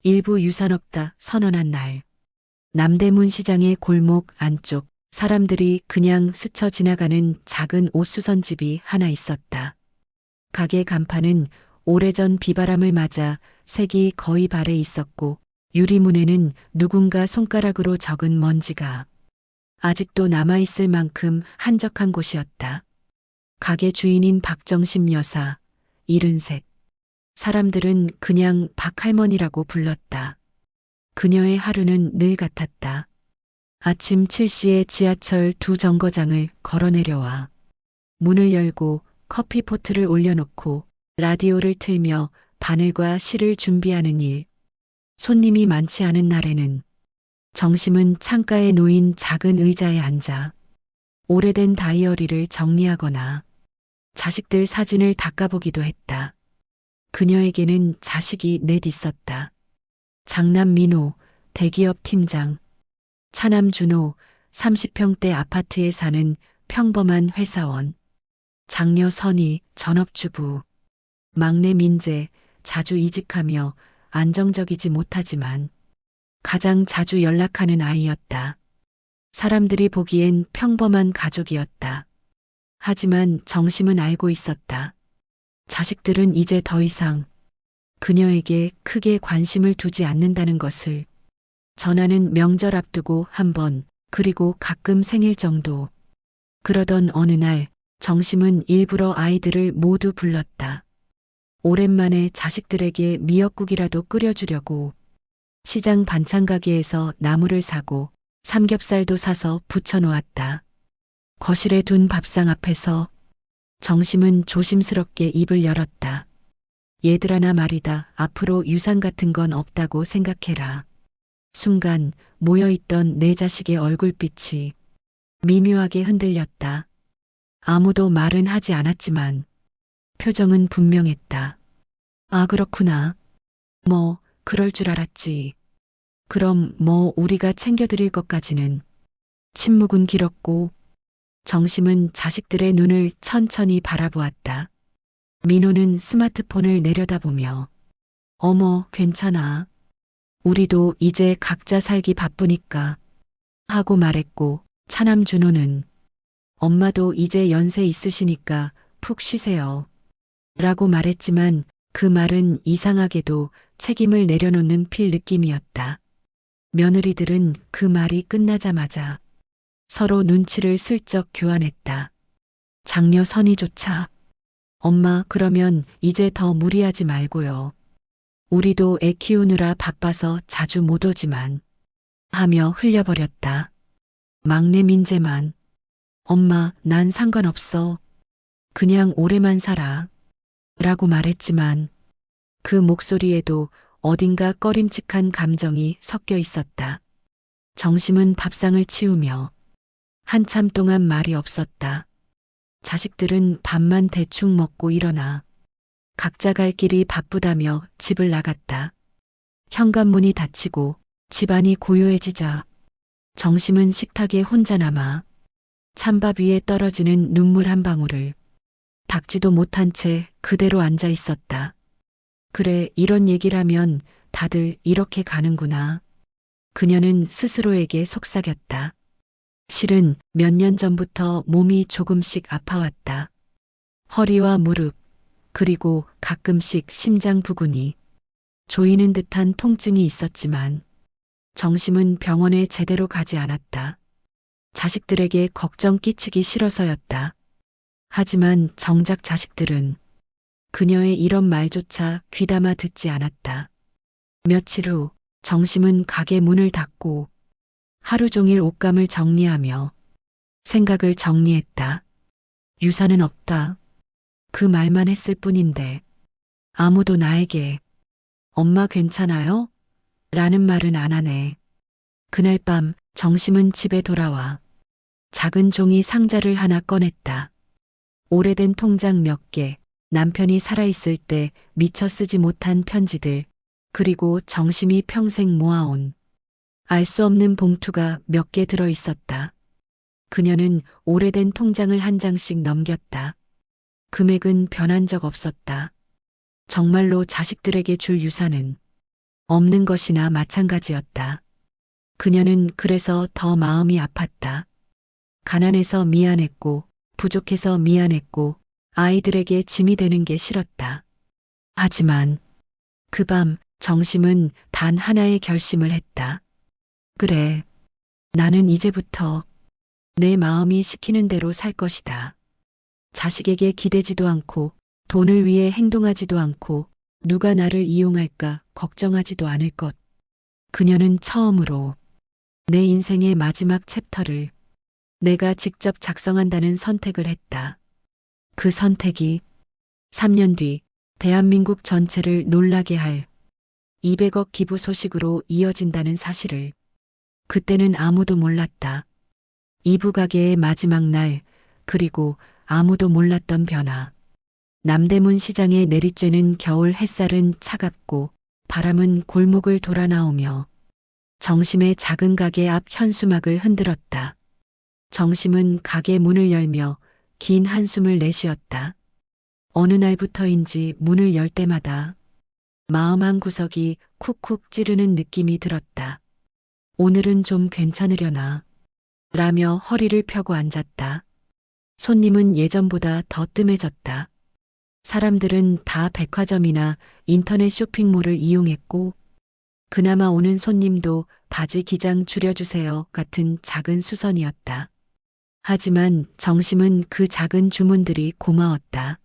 일부 유산 없다 선언한 날. 남대문 시장의 골목 안쪽 사람들이 그냥 스쳐 지나가는 작은 옷수선집이 하나 있었다. 가게 간판은 오래전 비바람을 맞아 색이 거의 발해 있었고 유리문에는 누군가 손가락으로 적은 먼지가 아직도 남아있을 만큼 한적한 곳이었다. 가게 주인인 박정심 여사, 73. 사람들은 그냥 박할머니라고 불렀다. 그녀의 하루는 늘 같았다. 아침 7시에 지하철 두 정거장을 걸어 내려와 문을 열고 커피포트를 올려놓고 라디오를 틀며 바늘과 실을 준비하는 일. 손님이 많지 않은 날에는 정심은 창가에 놓인 작은 의자에 앉아 오래된 다이어리를 정리하거나 자식들 사진을 닦아보기도 했다. 그녀에게는 자식이 넷 있었다. 장남 민호, 대기업 팀장, 차남 준호, 30평대 아파트에 사는 평범한 회사원, 장녀 선희, 전업주부, 막내 민재, 자주 이직하며 안정적이지 못하지만 가장 자주 연락하는 아이였다. 사람들이 보기엔 평범한 가족이었다. 하지만 정심은 알고 있었다. 자식들은 이제 더 이상 그녀에게 크게 관심을 두지 않는다는 것을. 전화는 명절 앞두고 한 번, 그리고 가끔 생일 정도. 그러던 어느 날 정심은 일부러 아이들을 모두 불렀다. 오랜만에 자식들에게 미역국이라도 끓여주려고 시장 반찬 가게에서 나물을 사고 삼겹살도 사서 부쳐놓았다. 거실에 둔 밥상 앞에서 정심은 조심스럽게 입을 열었다. 얘들아나 말이다. 앞으로 유산 같은 건 없다고 생각해라. 순간 모여있던 내 자식의 얼굴빛이 미묘하게 흔들렸다. 아무도 말은 하지 않았지만 표정은 분명했다. 아, 그렇구나. 뭐 그럴 줄 알았지. 그럼 뭐 우리가 챙겨드릴 것까지는. 침묵은 길었고 정심은 자식들의 눈을 천천히 바라보았다. 민호는 스마트폰을 내려다보며 어머, 괜찮아. 우리도 이제 각자 살기 바쁘니까 하고 말했고, 차남 준호는 엄마도 이제 연세 있으시니까 푹 쉬세요 라고 말했지만 그 말은 이상하게도 책임을 내려놓는 필 느낌이었다. 며느리들은 그 말이 끝나자마자 서로 눈치를 슬쩍 교환했다. 장녀 선희조차 엄마, 그러면 이제 더 무리하지 말고요. 우리도 애 키우느라 바빠서 자주 못 오지만 하며 흘려버렸다. 막내 민재만 엄마, 난 상관없어. 그냥 오래만 살아 라고 말했지만 그 목소리에도 어딘가 꺼림칙한 감정이 섞여 있었다. 정심은 밥상을 치우며 한참 동안 말이 없었다. 자식들은 밥만 대충 먹고 일어나 각자 갈 길이 바쁘다며 집을 나갔다. 현관문이 닫히고 집안이 고요해지자 정심은 식탁에 혼자 남아 찬밥 위에 떨어지는 눈물 한 방울을 닦지도 못한 채 그대로 앉아 있었다. 그래, 이런 얘기라면 다들 이렇게 가는구나. 그녀는 스스로에게 속삭였다. 실은 몇 년 전부터 몸이 조금씩 아파왔다. 허리와 무릎, 그리고 가끔씩 심장 부근이 조이는 듯한 통증이 있었지만 정심은 병원에 제대로 가지 않았다. 자식들에게 걱정 끼치기 싫어서였다. 하지만 정작 자식들은 그녀의 이런 말조차 귀담아 듣지 않았다. 며칠 후 정심은 가게 문을 닫고 하루 종일 옷감을 정리하며 생각을 정리했다. 유산은 없다. 그 말만 했을 뿐인데 아무도 나에게 엄마 괜찮아요? 라는 말은 안 하네. 그날 밤 정심은 집에 돌아와 작은 종이 상자를 하나 꺼냈다. 오래된 통장 몇 개, 남편이 살아있을 때 미처 쓰지 못한 편지들, 그리고 정심이 평생 모아온 알 수 없는 봉투가 몇 개 들어 있었다. 그녀는 오래된 통장을 한 장씩 넘겼다. 금액은 변한 적 없었다. 정말로 자식들에게 줄 유산은 없는 것이나 마찬가지였다. 그녀는 그래서 더 마음이 아팠다. 가난해서 미안했고, 부족해서 미안했고, 아이들에게 짐이 되는 게 싫었다. 하지만 그 밤 정심은 단 하나의 결심을 했다. 그래, 나는 이제부터 내 마음이 시키는 대로 살 것이다. 자식에게 기대지도 않고, 돈을 위해 행동하지도 않고, 누가 나를 이용할까 걱정하지도 않을 것. 그녀는 처음으로 내 인생의 마지막 챕터를 내가 직접 작성한다는 선택을 했다. 그 선택이 3년 뒤 대한민국 전체를 놀라게 할 200억 기부 소식으로 이어진다는 사실을 그때는 아무도 몰랐다. 이부 가게의 마지막 날, 그리고 아무도 몰랐던 변화. 남대문 시장에 내리쬐는 겨울 햇살은 차갑고 바람은 골목을 돌아 나오며 정심의 작은 가게 앞 현수막을 흔들었다. 정심은 가게 문을 열며 긴 한숨을 내쉬었다. 어느 날부터인지 문을 열 때마다 마음 한 구석이 쿡쿡 찌르는 느낌이 들었다. 오늘은 좀 괜찮으려나 라며 허리를 펴고 앉았다. 손님은 예전보다 더 뜸해졌다. 사람들은 다 백화점이나 인터넷 쇼핑몰을 이용했고, 그나마 오는 손님도 바지 기장 줄여주세요 같은 작은 수선이었다. 하지만 정심은 그 작은 주문들이 고마웠다.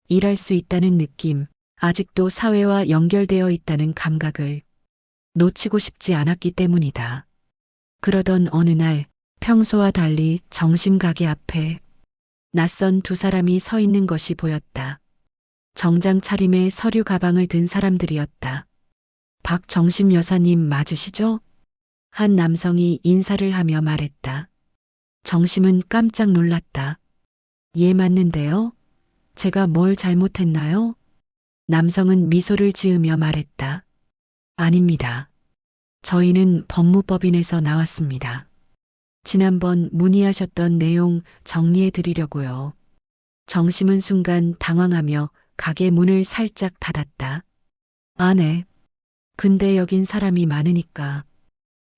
일할 수 있다는 느낌, 아직도 사회와 연결되어 있다는 감각을 놓치고 싶지 않았기 때문이다. 그러던 어느 날 평소와 달리 정심 가게 앞에 낯선 두 사람이 서 있는 것이 보였다. 정장 차림에 서류 가방을 든 사람들이었다. 박정심 여사님 맞으시죠? 한 남성이 인사를 하며 말했다. 정심은 깜짝 놀랐다. 예, 맞는데요? 제가 뭘 잘못했나요? 남성은 미소를 지으며 말했다. 아닙니다. 저희는 법무법인에서 나왔습니다. 지난번 문의하셨던 내용 정리해 드리려고요. 정심은 순간 당황하며 가게 문을 살짝 닫았다. 아, 네. 근데 여긴 사람이 많으니까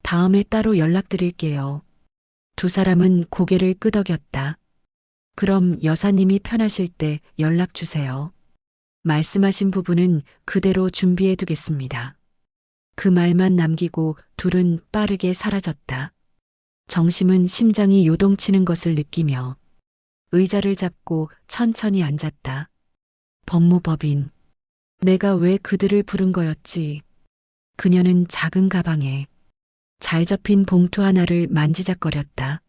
다음에 따로 연락드릴게요. 두 사람은 고개를 끄덕였다. 그럼 여사님이 편하실 때 연락 주세요. 말씀하신 부분은 그대로 준비해 두겠습니다. 그 말만 남기고 둘은 빠르게 사라졌다. 정심은 심장이 요동치는 것을 느끼며 의자를 잡고 천천히 앉았다. 법무법인. 내가 왜 그들을 부른 거였지? 그녀는 작은 가방에 잘 접힌 봉투 하나를 만지작거렸다.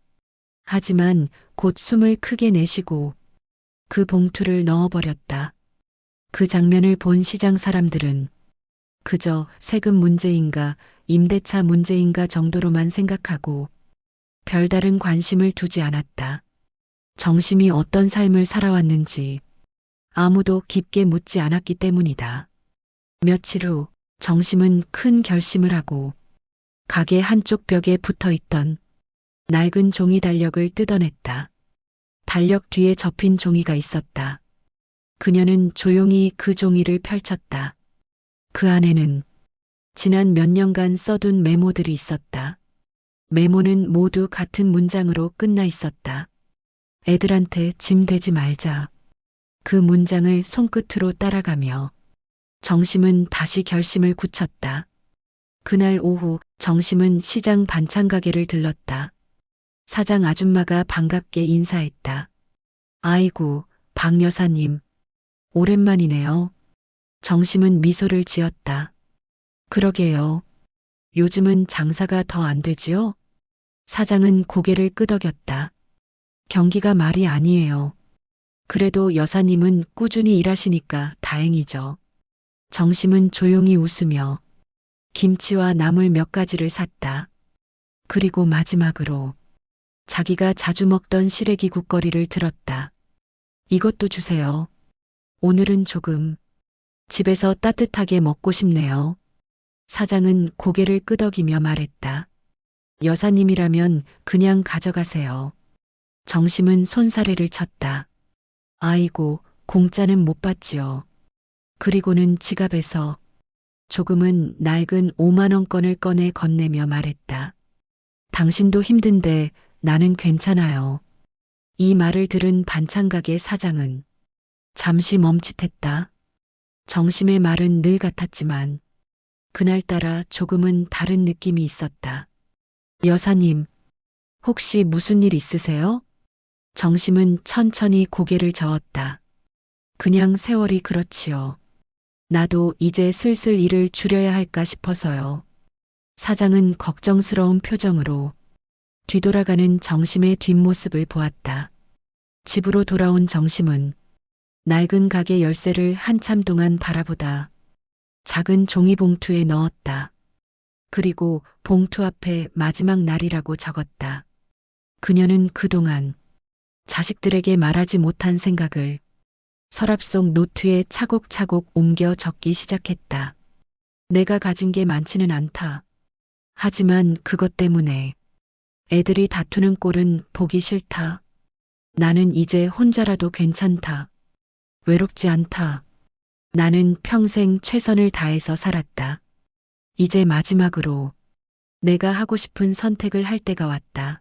하지만 곧 숨을 크게 내쉬고 그 봉투를 넣어버렸다. 그 장면을 본 시장 사람들은 그저 세금 문제인가 임대차 문제인가 정도로만 생각하고 별다른 관심을 두지 않았다. 정심이 어떤 삶을 살아왔는지 아무도 깊게 묻지 않았기 때문이다. 며칠 후 정심은 큰 결심을 하고 가게 한쪽 벽에 붙어 있던 낡은 종이 달력을 뜯어냈다. 달력 뒤에 접힌 종이가 있었다. 그녀는 조용히 그 종이를 펼쳤다. 그 안에는 지난 몇 년간 써둔 메모들이 있었다. 메모는 모두 같은 문장으로 끝나 있었다. 애들한테 짐 되지 말자. 그 문장을 손끝으로 따라가며 정심은 다시 결심을 굳혔다. 그날 오후 정심은 시장 반찬 가게를 들렀다. 사장 아줌마가 반갑게 인사했다. 아이고, 박 여사님. 오랜만이네요. 정심은 미소를 지었다. 그러게요. 요즘은 장사가 더 안 되지요? 사장은 고개를 끄덕였다. 경기가 말이 아니에요. 그래도 여사님은 꾸준히 일하시니까 다행이죠. 정심은 조용히 웃으며 김치와 나물 몇 가지를 샀다. 그리고 마지막으로 자기가 자주 먹던 시래기 국거리를 들었다. 이것도 주세요. 오늘은 조금 집에서 따뜻하게 먹고 싶네요. 사장은 고개를 끄덕이며 말했다. 여사님이라면 그냥 가져가세요. 정심은 손사래를 쳤다. 아이고, 공짜는 못 받지요. 그리고는 지갑에서 조금은 낡은 5만 원권을 꺼내 건네며 말했다. 당신도 힘든데 나는 괜찮아요. 이 말을 들은 반찬가게 사장은 잠시 멈칫했다. 정심의 말은 늘 같았지만 그날따라 조금은 다른 느낌이 있었다. 여사님, 혹시 무슨 일 있으세요? 정심은 천천히 고개를 저었다. 그냥 세월이 그렇지요. 나도 이제 슬슬 일을 줄여야 할까 싶어서요. 사장은 걱정스러운 표정으로 뒤돌아가는 정심의 뒷모습을 보았다. 집으로 돌아온 정심은 낡은 가게 열쇠를 한참 동안 바라보다 작은 종이봉투에 넣었다. 그리고 봉투 앞에 마지막 날이라고 적었다. 그녀는 그동안 자식들에게 말하지 못한 생각을 서랍 속 노트에 차곡차곡 옮겨 적기 시작했다. 내가 가진 게 많지는 않다. 하지만 그것 때문에 애들이 다투는 꼴은 보기 싫다. 나는 이제 혼자라도 괜찮다. 외롭지 않다. 나는 평생 최선을 다해서 살았다. 이제 마지막으로 내가 하고 싶은 선택을 할 때가 왔다.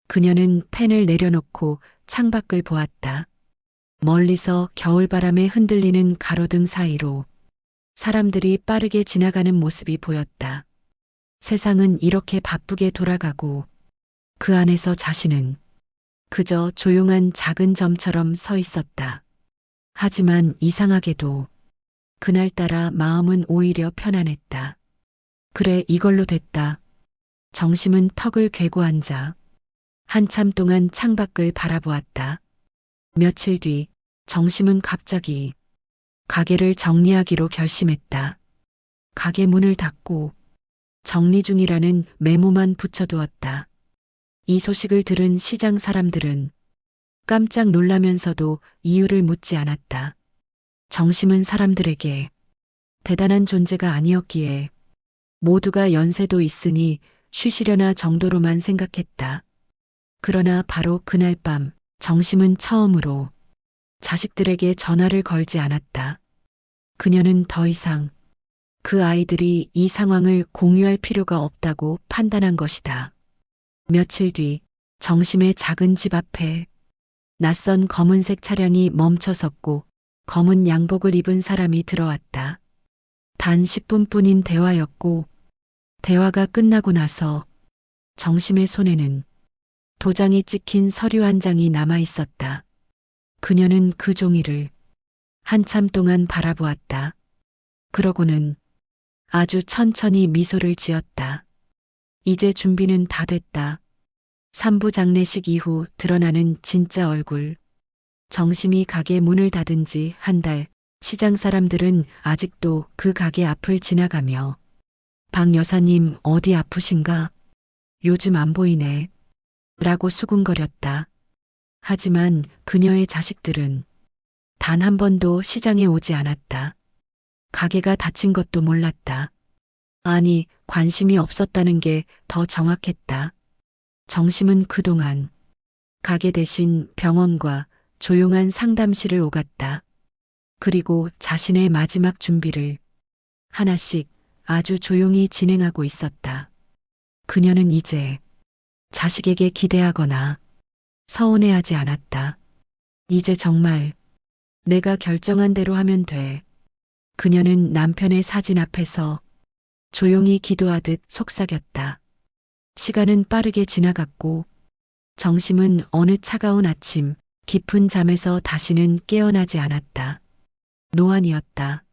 그녀는 펜을 내려놓고 창밖을 보았다. 멀리서 겨울바람에 흔들리는 가로등 사이로 사람들이 빠르게 지나가는 모습이 보였다. 세상은 이렇게 바쁘게 돌아가고 그 안에서 자신은 그저 조용한 작은 점처럼 서 있었다. 하지만 이상하게도 그날따라 마음은 오히려 편안했다. 그래, 이걸로 됐다. 정심은 턱을 괴고 앉아 한참 동안 창밖을 바라보았다. 며칠 뒤 정심은 갑자기 가게를 정리하기로 결심했다. 가게 문을 닫고 정리 중이라는 메모만 붙여두었다. 이 소식을 들은 시장 사람들은 깜짝 놀라면서도 이유를 묻지 않았다. 정심은 사람들에게 대단한 존재가 아니었기에 모두가 연세도 있으니 쉬시려나 정도로만 생각했다. 그러나 바로 그날 밤 정심은 처음으로 자식들에게 전화를 걸지 않았다. 그녀는 더 이상 그 아이들이 이 상황을 공유할 필요가 없다고 판단한 것이다. 며칠 뒤 정심의 작은 집 앞에 낯선 검은색 차량이 멈춰섰고 검은 양복을 입은 사람이 들어왔다. 단 10분뿐인 대화였고 대화가 끝나고 나서 정심의 손에는 도장이 찍힌 서류 한 장이 남아 있었다. 그녀는 그 종이를 한참 동안 바라보았다. 그러고는 아주 천천히 미소를 지었다. 이제 준비는 다 됐다. 산부 장례식 이후 드러나는 진짜 얼굴. 정심이 가게 문을 닫은 지 한 달, 시장 사람들은 아직도 그 가게 앞을 지나가며 박 여사님 어디 아프신가? 요즘 안 보이네. 라고 수군거렸다. 하지만 그녀의 자식들은 단 한 번도 시장에 오지 않았다. 가게가 닫힌 것도 몰랐다. 아니, 관심이 없었다는 게 더 정확했다. 정심은 그동안 가게 대신 병원과 조용한 상담실을 오갔다. 그리고 자신의 마지막 준비를 하나씩 아주 조용히 진행하고 있었다. 그녀는 이제 자식에게 기대하거나 서운해하지 않았다. 이제 정말 내가 결정한 대로 하면 돼. 그녀는 남편의 사진 앞에서 조용히 기도하듯 속삭였다. 시간은 빠르게 지나갔고 정심은 어느 차가운 아침 깊은 잠에서 다시는 깨어나지 않았다. 노안이었다.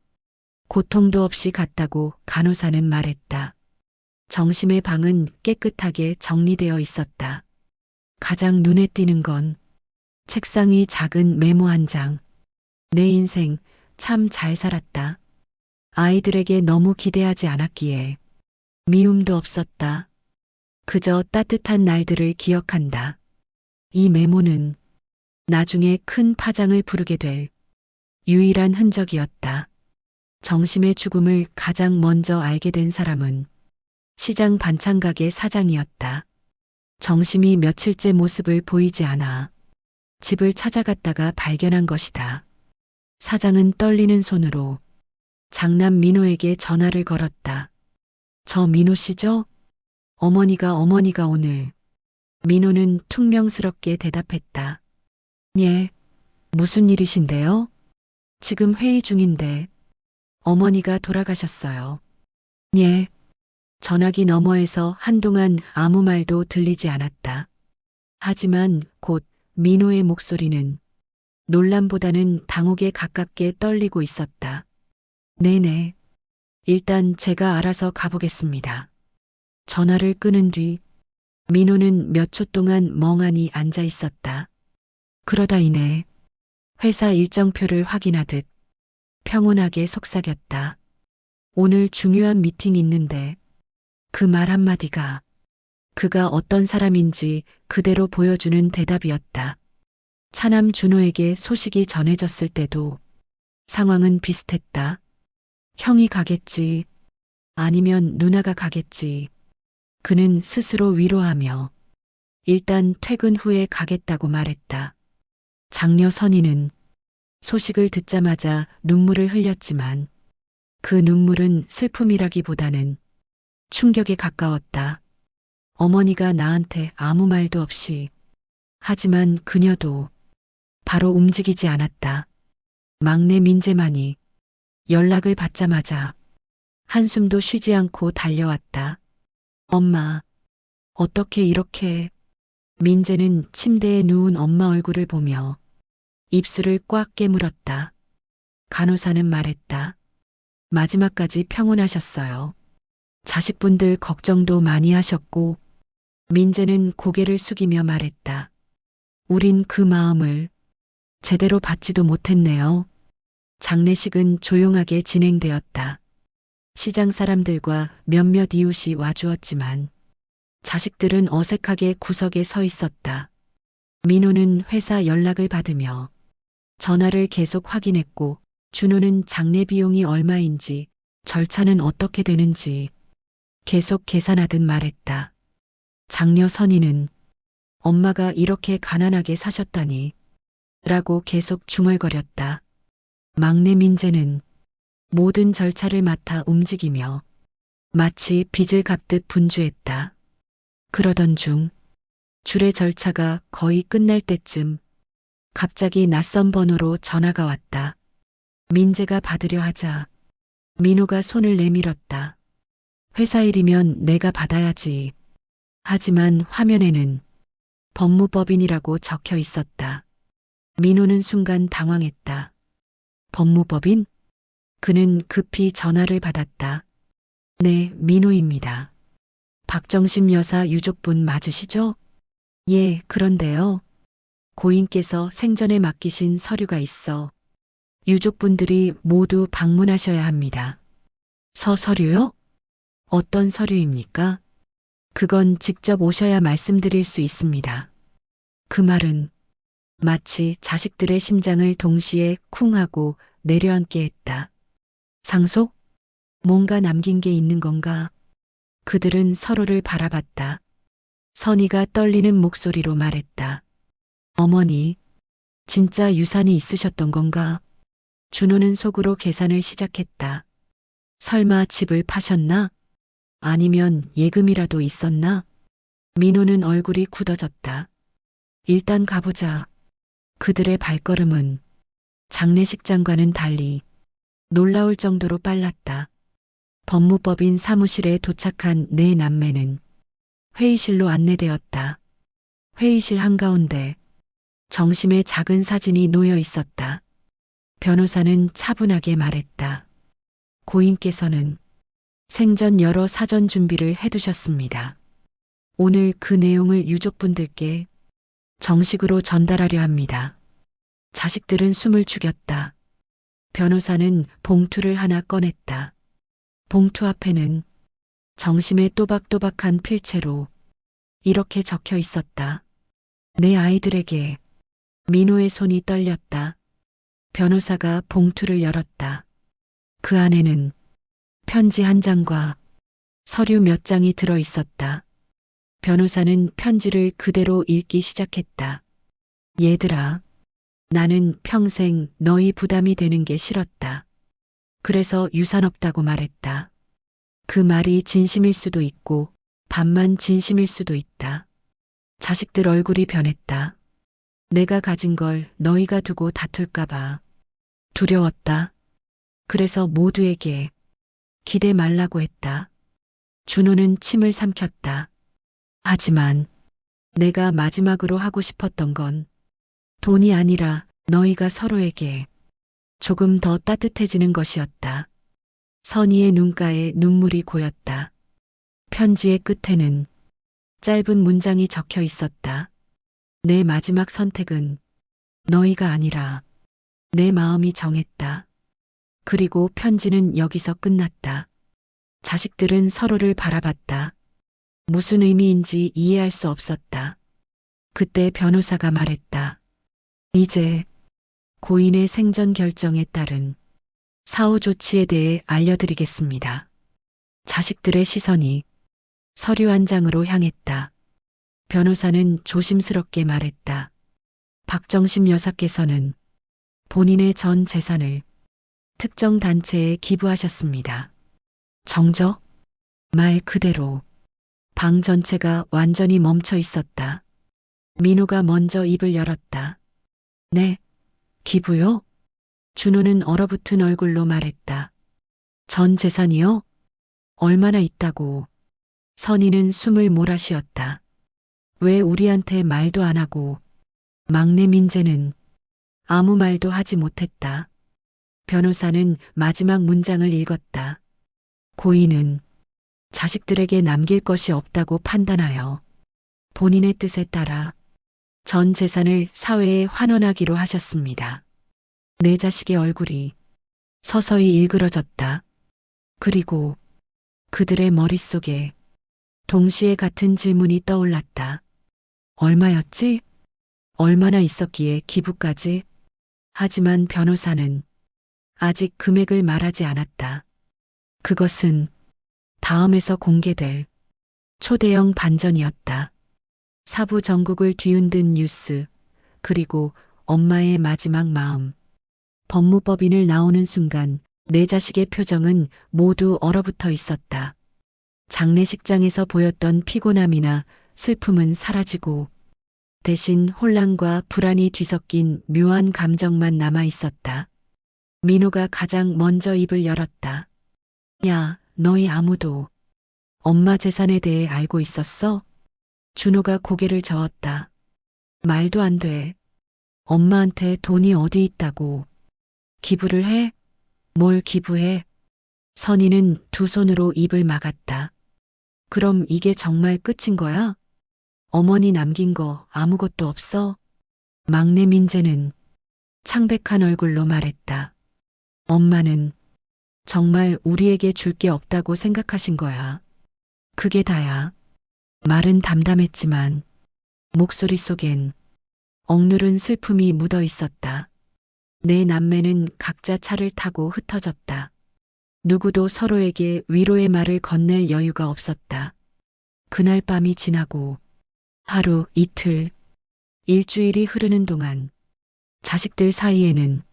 고통도 없이 갔다고 간호사는 말했다. 정심의 방은 깨끗하게 정리되어 있었다. 가장 눈에 띄는 건 책상 위 작은 메모 한 장. 내 인생 참 잘 살았다. 아이들에게 너무 기대하지 않았기에 미움도 없었다. 그저 따뜻한 날들을 기억한다. 이 메모는 나중에 큰 파장을 부르게 될 유일한 흔적이었다. 정심의 죽음을 가장 먼저 알게 된 사람은 시장 반찬가게 사장이었다. 정심이 며칠째 모습을 보이지 않아 집을 찾아갔다가 발견한 것이다. 사장은 떨리는 손으로 장남 민호에게 전화를 걸었다. 저 민호 씨죠? 어머니가 오늘. 민호는 퉁명스럽게 대답했다. 예, 무슨 일이신데요? 지금 회의 중인데 어머니가 돌아가셨어요. 예, 전화기 너머에서 한동안 아무 말도 들리지 않았다. 하지만 곧 민호의 목소리는 놀람보다는 당혹에 가깝게 떨리고 있었다. 네네. 일단 제가 알아서 가보겠습니다. 전화를 끊은 뒤 민호는 몇 초 동안 멍하니 앉아 있었다. 그러다 이내 회사 일정표를 확인하듯 평온하게 속삭였다. 오늘 중요한 미팅이 있는데 그 말 한마디가 그가 어떤 사람인지 그대로 보여주는 대답이었다. 차남 준호에게 소식이 전해졌을 때도 상황은 비슷했다. 형이 가겠지. 아니면 누나가 가겠지. 그는 스스로 위로하며 일단 퇴근 후에 가겠다고 말했다. 장녀 선희는 소식을 듣자마자 눈물을 흘렸지만 그 눈물은 슬픔이라기보다는 충격에 가까웠다. 어머니가 나한테 아무 말도 없이 하지만 그녀도 바로 움직이지 않았다. 막내 민재만이 연락을 받자마자 한숨도 쉬지 않고 달려왔다. 엄마, 어떻게 이렇게. 민재는 침대에 누운 엄마 얼굴을 보며 입술을 꽉 깨물었다. 간호사는 말했다. 마지막까지 평온하셨어요. 자식분들 걱정도 많이 하셨고. 민재는 고개를 숙이며 말했다. 우린 그 마음을 제대로 받지도 못했네요. 장례식은 조용하게 진행되었다. 시장 사람들과 몇몇 이웃이 와주었지만 자식들은 어색하게 구석에 서 있었다. 민호는 회사 연락을 받으며 전화를 계속 확인했고 준호는 장례 비용이 얼마인지 절차는 어떻게 되는지 계속 계산하듯 말했다. 장녀 선희는 엄마가 이렇게 가난하게 사셨다니 라고 계속 중얼거렸다. 막내 민재는 모든 절차를 맡아 움직이며 마치 빚을 갚듯 분주했다. 그러던 중 줄의 절차가 거의 끝날 때쯤 갑자기 낯선 번호로 전화가 왔다. 민재가 받으려 하자 민호가 손을 내밀었다. 회사 일이면 내가 받아야지. 하지만 화면에는 법무법인이라고 적혀 있었다. 민호는 순간 당황했다. 법무법인? 그는 급히 전화를 받았다. 네, 민호입니다. 박정심 여사 유족분 맞으시죠? 예, 그런데요. 고인께서 생전에 맡기신 서류가 있어 유족분들이 모두 방문하셔야 합니다. 서류요? 어떤 서류입니까? 그건 직접 오셔야 말씀드릴 수 있습니다. 그 말은 마치 자식들의 심장을 동시에 쿵 하고 내려앉게 했다. 상속? 뭔가 남긴 게 있는 건가? 그들은 서로를 바라봤다. 선희가 떨리는 목소리로 말했다. 어머니, 진짜 유산이 있으셨던 건가? 준호는 속으로 계산을 시작했다. 설마 집을 파셨나? 아니면 예금이라도 있었나? 민호는 얼굴이 굳어졌다. 일단 가보자. 그들의 발걸음은 장례식장과는 달리 놀라울 정도로 빨랐다. 법무법인 사무실에 도착한 네 남매는 회의실로 안내되었다. 회의실 한가운데 정심의 작은 사진이 놓여 있었다. 변호사는 차분하게 말했다. 고인께서는 생전 여러 사전 준비를 해두셨습니다. 오늘 그 내용을 유족분들께 정식으로 전달하려 합니다. 자식들은 숨을 죽였다. 변호사는 봉투를 하나 꺼냈다. 봉투 앞에는 정심의 또박또박한 필체로 이렇게 적혀 있었다. 내 아이들에게. 민호의 손이 떨렸다. 변호사가 봉투를 열었다. 그 안에는 편지 한 장과 서류 몇 장이 들어 있었다. 변호사는 편지를 그대로 읽기 시작했다. 얘들아, 나는 평생 너희 부담이 되는 게 싫었다. 그래서 유산 없다고 말했다. 그 말이 진심일 수도 있고 반만 진심일 수도 있다. 자식들 얼굴이 변했다. 내가 가진 걸 너희가 두고 다툴까봐 두려웠다. 그래서 모두에게 기대 말라고 했다. 준호는 침을 삼켰다. 하지만 내가 마지막으로 하고 싶었던 건 돈이 아니라 너희가 서로에게 조금 더 따뜻해지는 것이었다. 선희의 눈가에 눈물이 고였다. 편지의 끝에는 짧은 문장이 적혀 있었다. 내 마지막 선택은 너희가 아니라 내 마음이 정했다. 그리고 편지는 여기서 끝났다. 자식들은 서로를 바라봤다. 무슨 의미인지 이해할 수 없었다. 그때 변호사가 말했다. 이제 고인의 생전 결정에 따른 사후 조치에 대해 알려드리겠습니다. 자식들의 시선이 서류 한 장으로 향했다. 변호사는 조심스럽게 말했다. 박정심 여사께서는 본인의 전 재산을 특정 단체에 기부하셨습니다. 정적? 말 그대로 방 전체가 완전히 멈춰 있었다. 민호가 먼저 입을 열었다. 네, 기부요? 준호는 얼어붙은 얼굴로 말했다. 전 재산이요? 얼마나 있다고? 선희는 숨을 몰아쉬었다. 왜 우리한테 말도 안 하고 막내 민재는 아무 말도 하지 못했다. 변호사는 마지막 문장을 읽었다. 고인은 자식들에게 남길 것이 없다고 판단하여 본인의 뜻에 따라 전 재산을 사회에 환원하기로 하셨습니다. 내 자식의 얼굴이 서서히 일그러졌다. 그리고 그들의 머릿속에 동시에 같은 질문이 떠올랐다. 얼마였지? 얼마나 있었기에 기부까지? 하지만 변호사는 아직 금액을 말하지 않았다. 그것은 다음에서 공개될 초대형 반전이었다. 사부 전국을 뒤흔든 뉴스, 그리고 엄마의 마지막 마음. 법무법인을 나오는 순간 내 자식의 표정은 모두 얼어붙어 있었다. 장례식장에서 보였던 피곤함이나 슬픔은 사라지고 대신 혼란과 불안이 뒤섞인 묘한 감정만 남아 있었다. 민호가 가장 먼저 입을 열었다. 야, 너희 아무도 엄마 재산에 대해 알고 있었어? 준호가 고개를 저었다. 말도 안 돼. 엄마한테 돈이 어디 있다고. 기부를 해? 뭘 기부해? 선희는 두 손으로 입을 막았다. 그럼 이게 정말 끝인 거야? 어머니 남긴 거 아무것도 없어? 막내 민재는 창백한 얼굴로 말했다. 엄마는 정말 우리에게 줄 게 없다고 생각하신 거야. 그게 다야. 말은 담담했지만 목소리 속엔 억누른 슬픔이 묻어 있었다. 내 남매는 각자 차를 타고 흩어졌다. 누구도 서로에게 위로의 말을 건넬 여유가 없었다. 그날 밤이 지나고 하루, 이틀, 일주일이 흐르는 동안 자식들 사이에는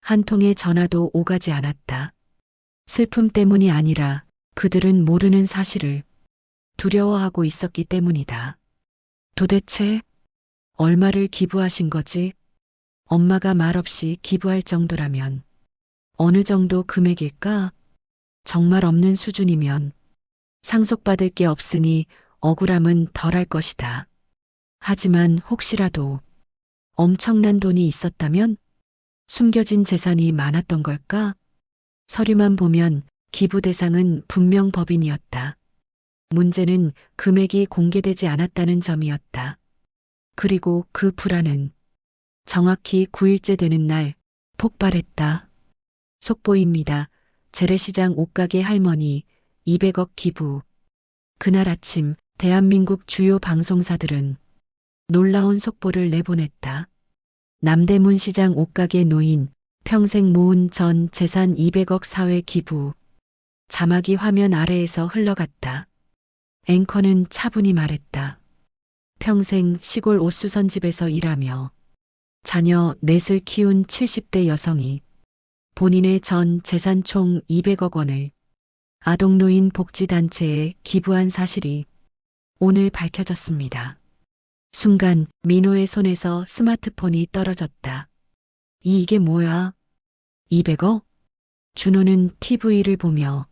한 통의 전화도 오가지 않았다. 슬픔 때문이 아니라 그들은 모르는 사실을 두려워하고 있었기 때문이다. 도대체 얼마를 기부하신 거지? 엄마가 말없이 기부할 정도라면 어느 정도 금액일까? 정말 없는 수준이면 상속받을 게 없으니 억울함은 덜할 것이다. 하지만 혹시라도 엄청난 돈이 있었다면 숨겨진 재산이 많았던 걸까? 서류만 보면 기부 대상은 분명 법인이었다. 문제는 금액이 공개되지 않았다는 점이었다. 그리고 그 불안은 정확히 9일째 되는 날 폭발했다. 속보입니다. 재래시장 옷가게 할머니 200억 기부. 그날 아침 대한민국 주요 방송사들은 놀라운 속보를 내보냈다. 남대문 시장 옷가게 노인 평생 모은 전 재산 200억 사회 기부. 자막이 화면 아래에서 흘러갔다. 앵커는 차분히 말했다. 평생 시골 옷수선집에서 일하며 자녀 넷을 키운 70대 여성이 본인의 전 재산 총 200억 원을 아동노인 복지단체에 기부한 사실이 오늘 밝혀졌습니다. 순간 민호의 손에서 스마트폰이 떨어졌다. 이게 뭐야? 200억? 준호는 TV를 보며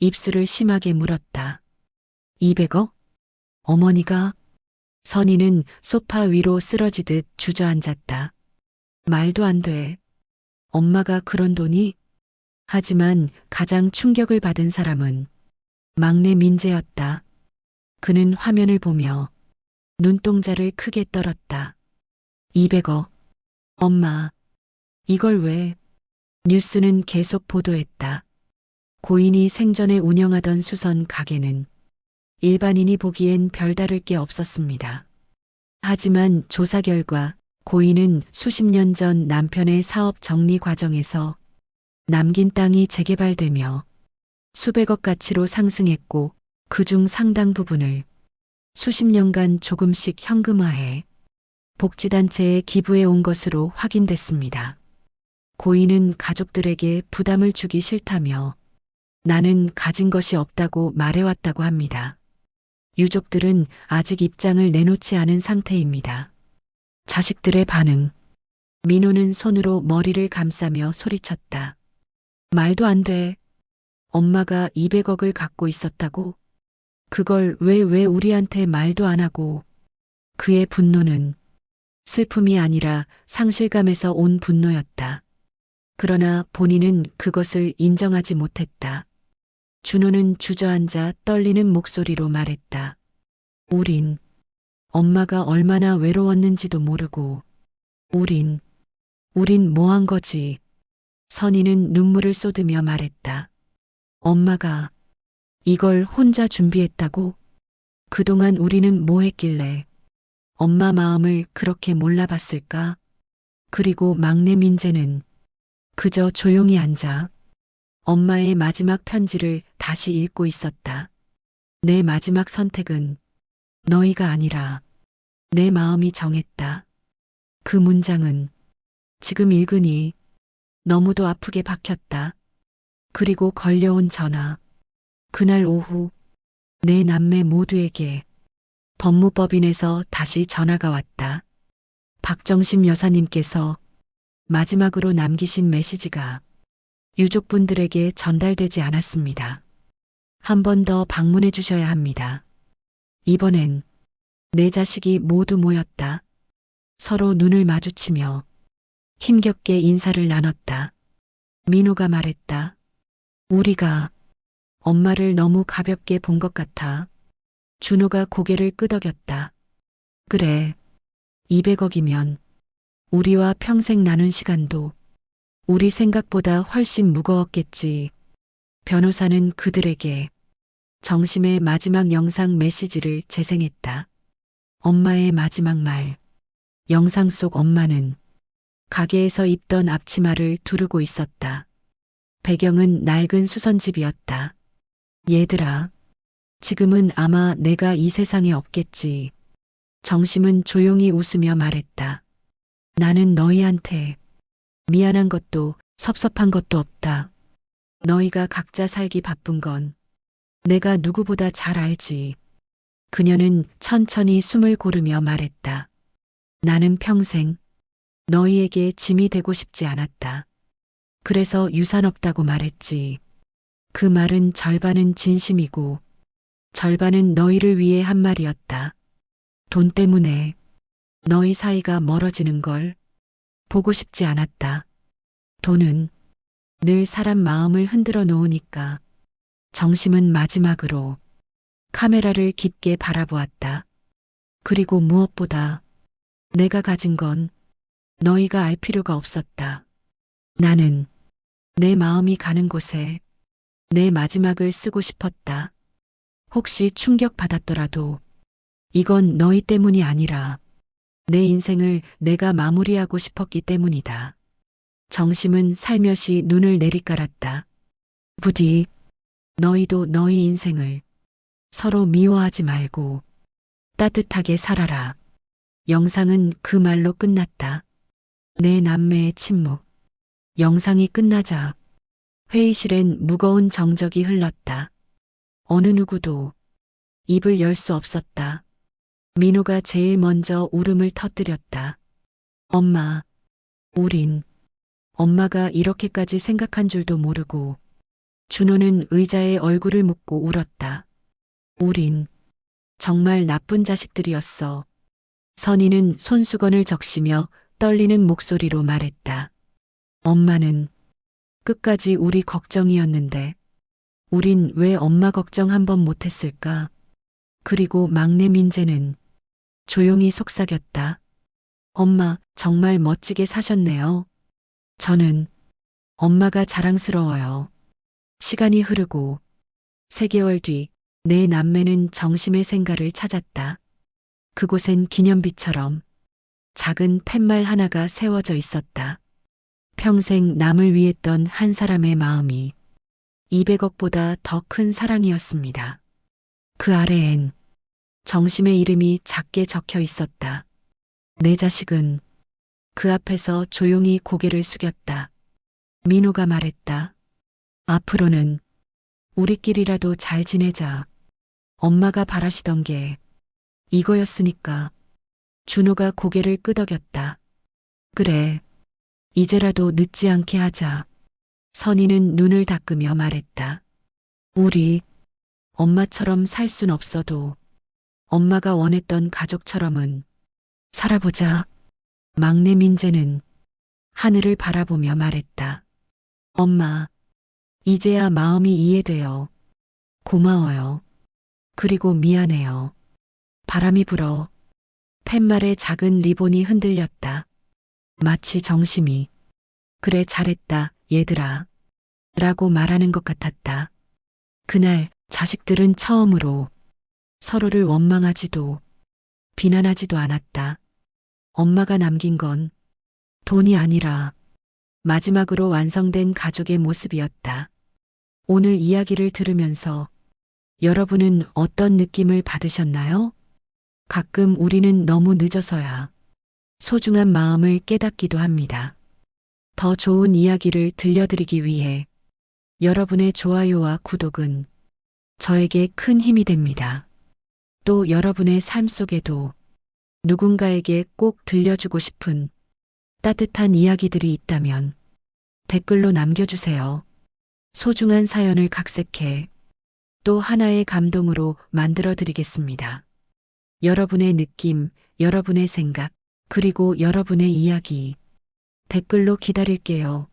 입술을 심하게 물었다. 200억? 어머니가? 선희는 소파 위로 쓰러지듯 주저앉았다. 말도 안 돼. 엄마가 그런 돈이? 하지만 가장 충격을 받은 사람은 막내 민재였다. 그는 화면을 보며 눈동자를 크게 떨었다. 200억. 엄마, 이걸 왜? 뉴스는 계속 보도했다. 고인이 생전에 운영하던 수선 가게는 일반인이 보기엔 별다를 게 없었습니다. 하지만 조사 결과 고인은 수십 년 전 남편의 사업 정리 과정에서 남긴 땅이 재개발되며 수백억 가치로 상승했고 그중 상당 부분을 수십 년간 조금씩 현금화해 복지단체에 기부해 온 것으로 확인됐습니다. 고인은 가족들에게 부담을 주기 싫다며 나는 가진 것이 없다고 말해왔다고 합니다. 유족들은 아직 입장을 내놓지 않은 상태입니다. 자식들의 반응. 민호는 손으로 머리를 감싸며 소리쳤다. 말도 안 돼. 엄마가 200억을 갖고 있었다고? 그걸 왜 우리한테 말도 안 하고. 그의 분노는 슬픔이 아니라 상실감에서 온 분노였다. 그러나 본인은 그것을 인정하지 못했다. 준호는 주저앉아 떨리는 목소리로 말했다. 우린 엄마가 얼마나 외로웠는지도 모르고 우린 뭐 한 거지. 선희는 눈물을 쏟으며 말했다. 엄마가 이걸 혼자 준비했다고? 그동안 우리는 뭐 했길래 엄마 마음을 그렇게 몰라봤을까? 그리고 막내 민재는 그저 조용히 앉아 엄마의 마지막 편지를 다시 읽고 있었다. 내 마지막 선택은 너희가 아니라 내 마음이 정했다. 그 문장은 지금 읽으니 너무도 아프게 박혔다. 그리고 걸려온 전화. 그날 오후 내 남매 모두에게 법무법인에서 다시 전화가 왔다. 박정심 여사님께서 마지막으로 남기신 메시지가 유족분들에게 전달되지 않았습니다. 한 번 더 방문해 주셔야 합니다. 이번엔 내 자식이 모두 모였다. 서로 눈을 마주치며 힘겹게 인사를 나눴다. 민호가 말했다. 우리가 엄마를 너무 가볍게 본 것 같아. 준호가 고개를 끄덕였다. 그래, 200억이면 우리와 평생 나눈 시간도 우리 생각보다 훨씬 무거웠겠지. 변호사는 그들에게 정심의 마지막 영상 메시지를 재생했다. 엄마의 마지막 말. 영상 속 엄마는 가게에서 입던 앞치마를 두르고 있었다. 배경은 낡은 수선집이었다. 얘들아, 지금은 아마 내가 이 세상에 없겠지. 정심은 조용히 웃으며 말했다. 나는 너희한테 미안한 것도 섭섭한 것도 없다. 너희가 각자 살기 바쁜 건 내가 누구보다 잘 알지. 그녀는 천천히 숨을 고르며 말했다. 나는 평생 너희에게 짐이 되고 싶지 않았다. 그래서 유산 없다고 말했지. 그 말은 절반은 진심이고 절반은 너희를 위해 한 말이었다. 돈 때문에 너희 사이가 멀어지는 걸 보고 싶지 않았다. 돈은 늘 사람 마음을 흔들어 놓으니까. 정심은 마지막으로 카메라를 깊게 바라보았다. 그리고 무엇보다 내가 가진 건 너희가 알 필요가 없었다. 나는 내 마음이 가는 곳에 내 마지막을 쓰고 싶었다. 혹시 충격받았더라도 이건 너희 때문이 아니라 내 인생을 내가 마무리하고 싶었기 때문이다. 정심은 살며시 눈을 내리깔았다. 부디 너희도 너희 인생을 서로 미워하지 말고 따뜻하게 살아라. 영상은 그 말로 끝났다. 내 남매의 침묵. 영상이 끝나자 회의실엔 무거운 정적이 흘렀다. 어느 누구도 입을 열 수 없었다. 민호가 제일 먼저 울음을 터뜨렸다. 엄마, 우린 엄마가 이렇게까지 생각한 줄도 모르고. 준호는 의자에 얼굴을 묻고 울었다. 우린 정말 나쁜 자식들이었어. 선희는 손수건을 적시며 떨리는 목소리로 말했다. 엄마는 끝까지 우리 걱정이었는데 우린 왜 엄마 걱정 한 번 못했을까? 그리고 막내 민재는 조용히 속삭였다. 엄마 정말 멋지게 사셨네요. 저는 엄마가 자랑스러워요. 시간이 흐르고 3개월 뒤 내 남매는 정심의 생가를 찾았다. 그곳엔 기념비처럼 작은 팻말 하나가 세워져 있었다. 평생 남을 위했던 한 사람의 마음이 200억보다 더 큰 사랑이었습니다. 그 아래엔 정심의 이름이 작게 적혀 있었다. 내 자식은 그 앞에서 조용히 고개를 숙였다. 민호가 말했다. 앞으로는 우리끼리라도 잘 지내자. 엄마가 바라시던 게 이거였으니까. 준호가 고개를 끄덕였다. 그래, 이제라도 늦지 않게 하자. 선희는 눈을 닦으며 말했다. 우리 엄마처럼 살 순 없어도 엄마가 원했던 가족처럼은 살아보자. 막내 민재는 하늘을 바라보며 말했다. 엄마, 이제야 마음이 이해돼요. 고마워요. 그리고 미안해요. 바람이 불어 팻말의 작은 리본이 흔들렸다. 마치 정심이 그래 잘했다 얘들아 라고 말하는 것 같았다. 그날 자식들은 처음으로 서로를 원망하지도 비난하지도 않았다. 엄마가 남긴 건 돈이 아니라 마지막으로 완성된 가족의 모습이었다. 오늘 이야기를 들으면서 여러분은 어떤 느낌을 받으셨나요? 가끔 우리는 너무 늦어서야 소중한 마음을 깨닫기도 합니다. 더 좋은 이야기를 들려드리기 위해 여러분의 좋아요와 구독은 저에게 큰 힘이 됩니다. 또 여러분의 삶 속에도 누군가에게 꼭 들려주고 싶은 따뜻한 이야기들이 있다면 댓글로 남겨주세요. 소중한 사연을 각색해 또 하나의 감동으로 만들어 드리겠습니다. 여러분의 느낌, 여러분의 생각, 그리고 여러분의 이야기 댓글로 기다릴게요.